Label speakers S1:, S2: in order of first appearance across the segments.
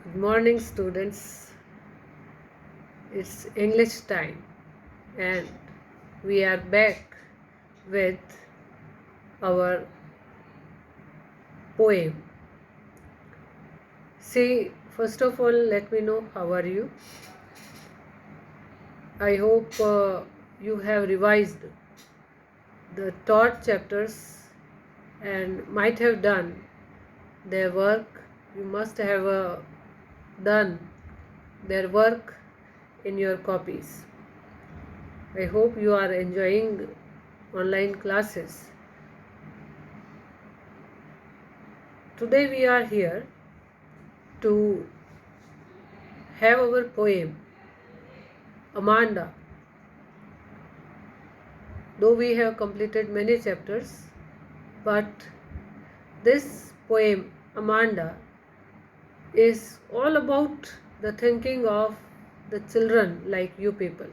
S1: Good morning, students. It's English time, and we are back with our poem. See, first of all, let me know how are you. I hope you have revised the taught chapters and might have done their work. You must have done their work in your copies. I hope you are enjoying online classes. Today we are here to have our poem Amanda. Though we have completed many chapters, but this poem Amanda is all about the thinking of the children like you people,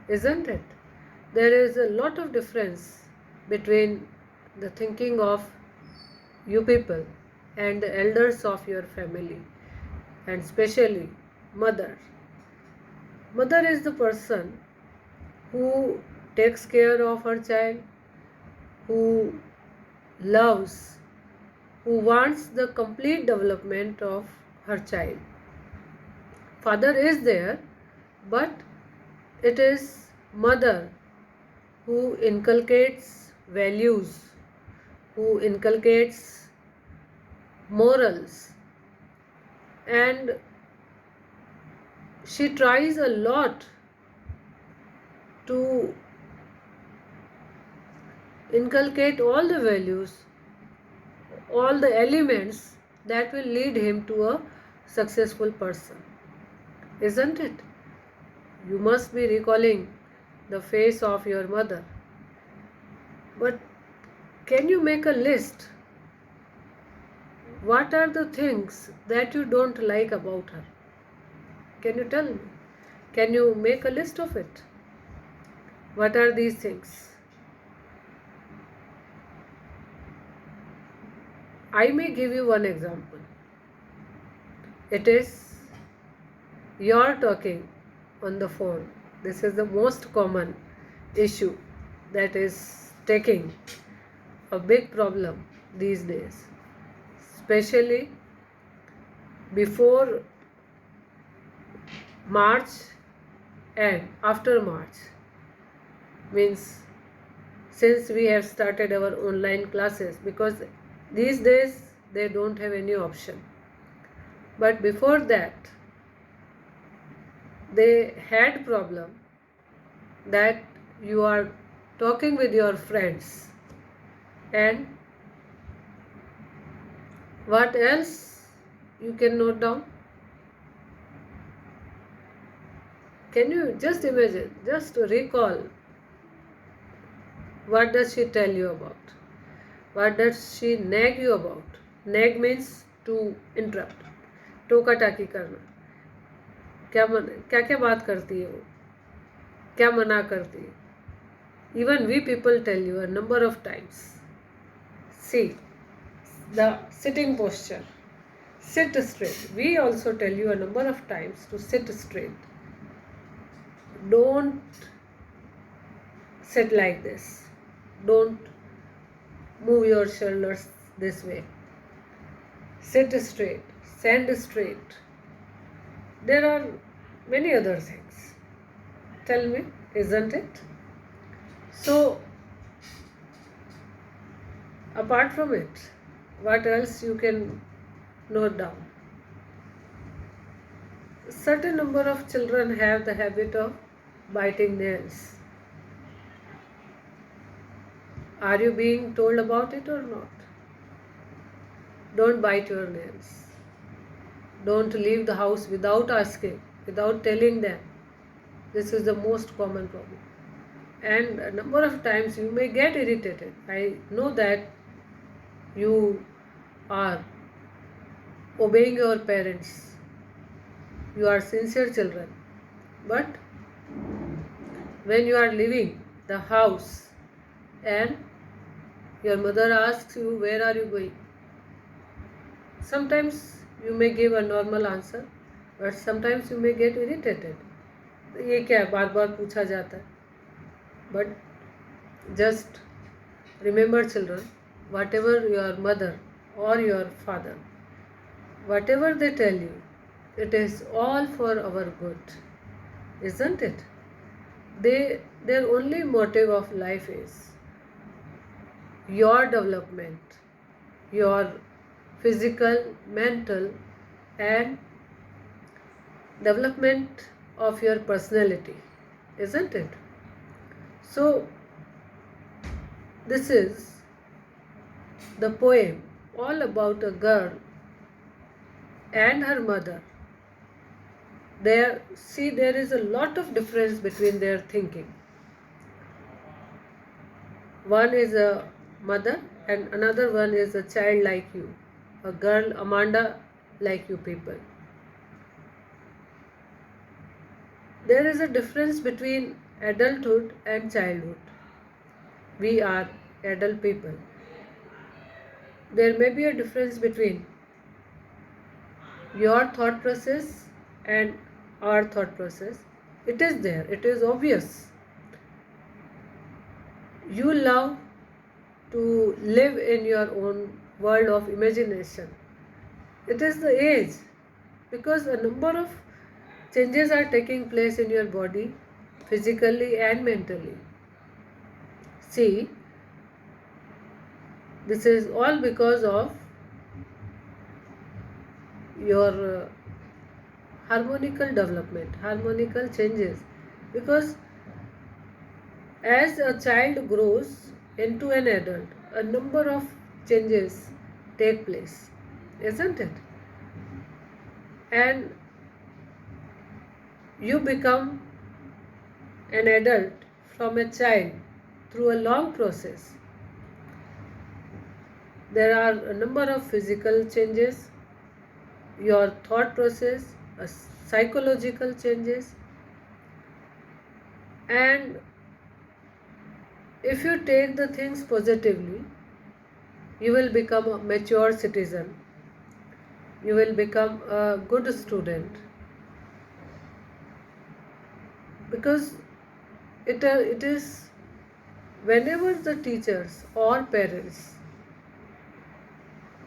S1: isn't it? There is a lot of difference between the thinking of you people and the elders of your family, and especially mother. Mother is the person who takes care of her child, who loves, who wants the complete development of her child. Father is there, but it is mother who inculcates values, who inculcates morals, and she tries a lot to inculcate all the values, all the elements that will lead him to a successful person, isn't it? You must be recalling the face of your mother. But can you make a list? What are the things that you don't like about her? Can you tell me? Can you make a list of it? What are these things? I may give you one example. It is your talking on the phone. This is the most common issue that is taking a big problem these days, especially before March and after March. Means since we have started our online classes, because these days they don't have any option. But before that, they had problem that you are talking with your friends, and what else you can note down? Can you just imagine, just recall, what does she tell you about? What does she nag you about? Nag means to interrupt, टोका टाकी करना. क्या क्या बात करती है वो, क्या मना करती है? Even we people tell you a number of times. See, the sitting posture. Sit straight. We also tell you a number of times to sit straight. Don't sit like this. Don't move your shoulders this way. Sit straight. Stand straight. There are many other things. Tell me, isn't it? So, apart from it, what else you can note down? A certain number of children have the habit of biting nails. Are you being told about it or not? Don't bite your nails. Don't leave the house without asking, without telling them. This is the most common problem. And a number of times you may get irritated. I know that you are obeying your parents. You are sincere children. But when you are leaving the house and your mother asks you, where are you going? Sometimes you may give a normal answer, but sometimes you may get irritated. ये क्या है, बार बार पूछा जाता है. But just remember, children, whatever your mother or your father, whatever they tell you, it is all for our good, isn't it? Their only motive of life is your development, your physical, mental, and development of your personality, isn't it? So, this is the poem all about a girl and her mother. There is a lot of difference between their thinking. One is a mother and another one is a child like you, a girl, Amanda, like you people. There is a difference between adulthood and childhood. We are adult people. There may be a difference between your thought process and our thought process. It is there, it is obvious. You love to live in your own world of imagination. It is the age, because a number of changes are taking place in your body, physically and mentally. See, this is all because of your harmonical development, harmonical changes. Because as a child grows into an adult, a number of changes take place, isn't it? And you become an adult from a child through a long process. There are a number of physical changes, your thought process, psychological changes, and if you take the things positively, you will become a mature citizen. You will become a good student. Because it is whenever the teachers or parents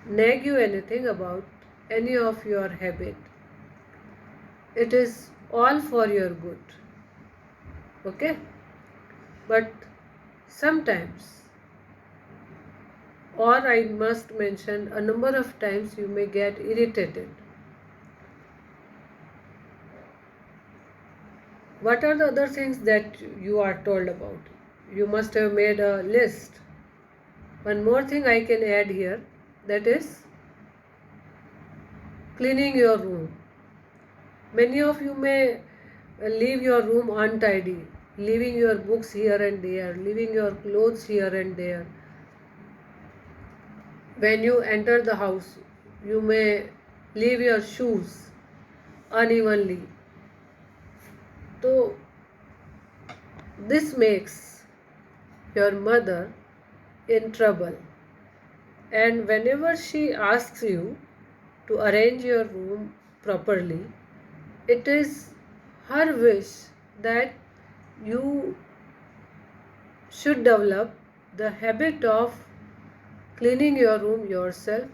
S1: nag you anything about any of your habit, it is all for your good. Okay? But sometimes, or I must mention, a number of times you may get irritated. What are the other things that you are told about? You must have made a list. One more thing I can add here, that is cleaning your room. Many of you may leave your room untidy, leaving your books here and there, leaving your clothes here and there. When you enter the house, you may leave your shoes unevenly. So, this makes your mother in trouble. And whenever she asks you to arrange your room properly, it is her wish that you should develop the habit of cleaning your room yourself,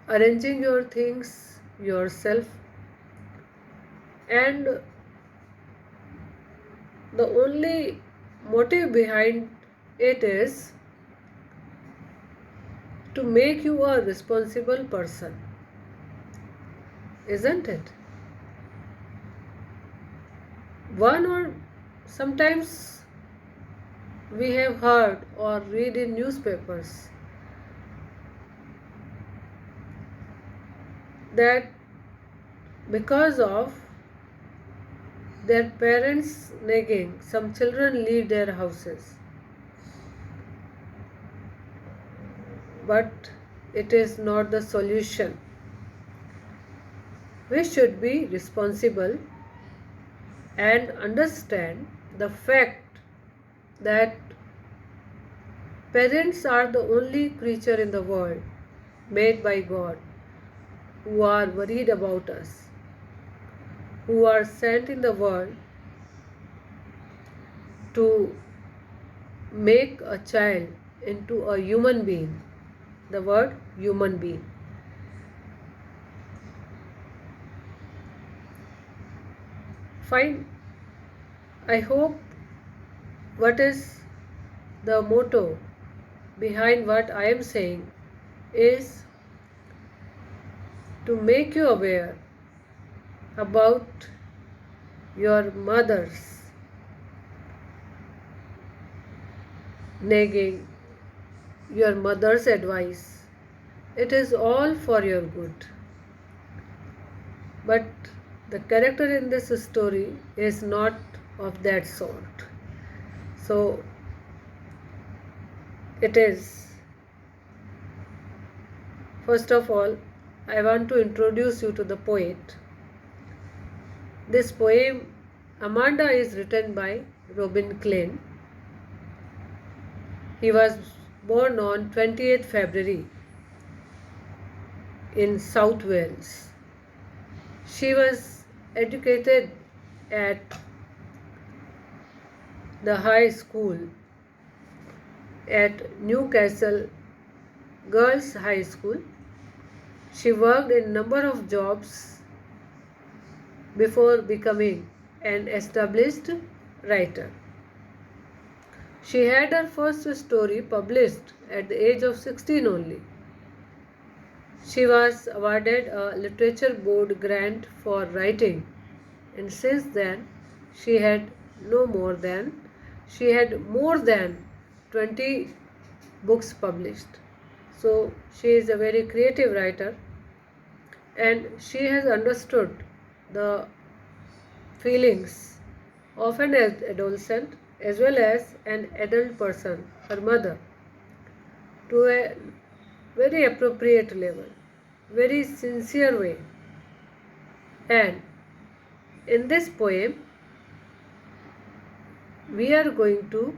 S1: arranging your things yourself, and the only motive behind it is to make you a responsible person, isn't it? One or sometimes we have heard or read in newspapers that because of their parents nagging, some children leave their houses. But it is not the solution. We should be responsible and understand the fact that parents are the only creature in the world made by God who are worried about us, who are sent in the world to make a child into a human being. The word human being. Fine. I hope what is the motto behind what I am saying is to make you aware about your mother's nagging, your mother's advice. It is all for your good. But the character in this story is not of that sort. So it is. First of all, I want to introduce you to the poet. This poem, Amanda, is written by Robin Klein. He was born on 28th February in South Wales. She was educated at the high school at Newcastle Girls High School. She worked in a number of jobs before becoming an established writer. She had her first story published at the age of 16 only. She was awarded a literature board grant for writing, and since then she had more than 20 books published. So she is a very creative writer, and she has understood the feelings of an adolescent as well as an adult person, her mother, to a very appropriate level, very sincere way. And in this poem, we are going to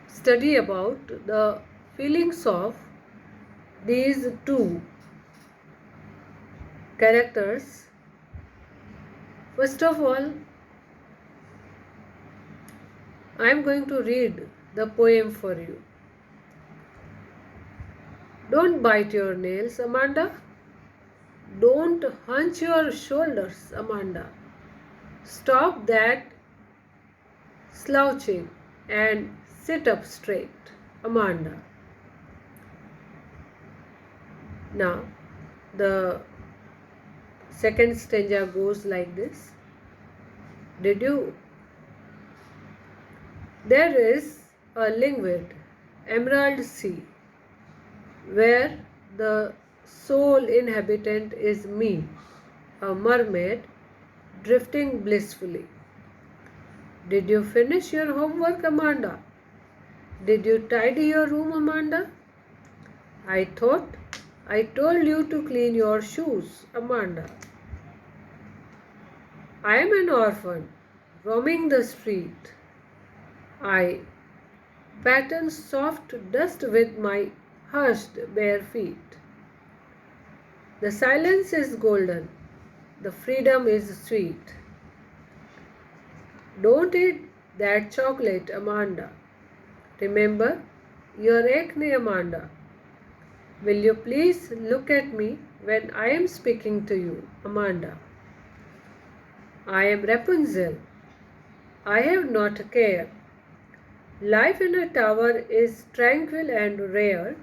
S1: study about the feelings of these two characters. First of all, I am going to read the poem for you. Don't bite your nails, Amanda. Don't hunch your shoulders, Amanda. Stop that slouching and sit up straight, Amanda. Now, the second stanza goes like this. There is a liquid emerald sea where the sole inhabitant is me, a mermaid drifting blissfully. Did you finish your homework, Amanda? Did you tidy your room, Amanda? I thought I told you to clean your shoes, Amanda. I am an orphan roaming the street. I pattern soft dust with my hushed bare feet. The silence is golden, the freedom is sweet. Don't eat that chocolate, Amanda. Remember your acne, Amanda. Will you please look at me when I am speaking to you, Amanda? I am Rapunzel. I have not a care. Life in a tower is tranquil and rare.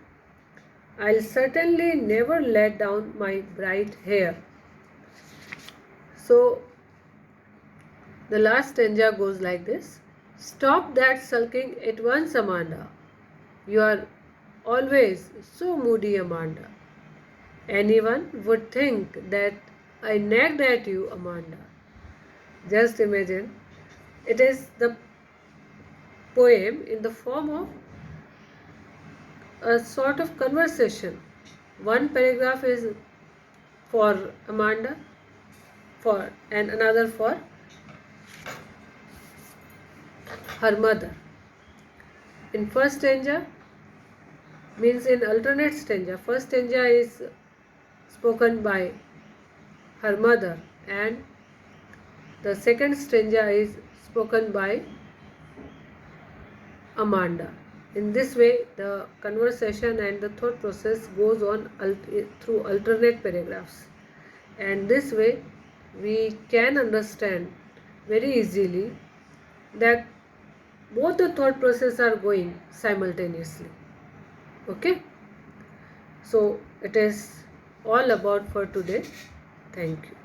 S1: I'll certainly never let down my bright hair. So, the last stanza goes like this. Stop that sulking at once, Amanda. You are always so moody, Amanda. Anyone would think that I nagged at you, Amanda. Just imagine, it is the poem in the form of a sort of conversation. One paragraph is for Amanda, and another for her mother. In first stanza, means in alternate stanza. First stanza is spoken by her mother, and the second stanza is spoken by Amanda. In this way, the conversation and the thought process goes on through alternate paragraphs, and this way we can understand very easily that both the thought process are going simultaneously. Okay, so it is all about for today. Thank you.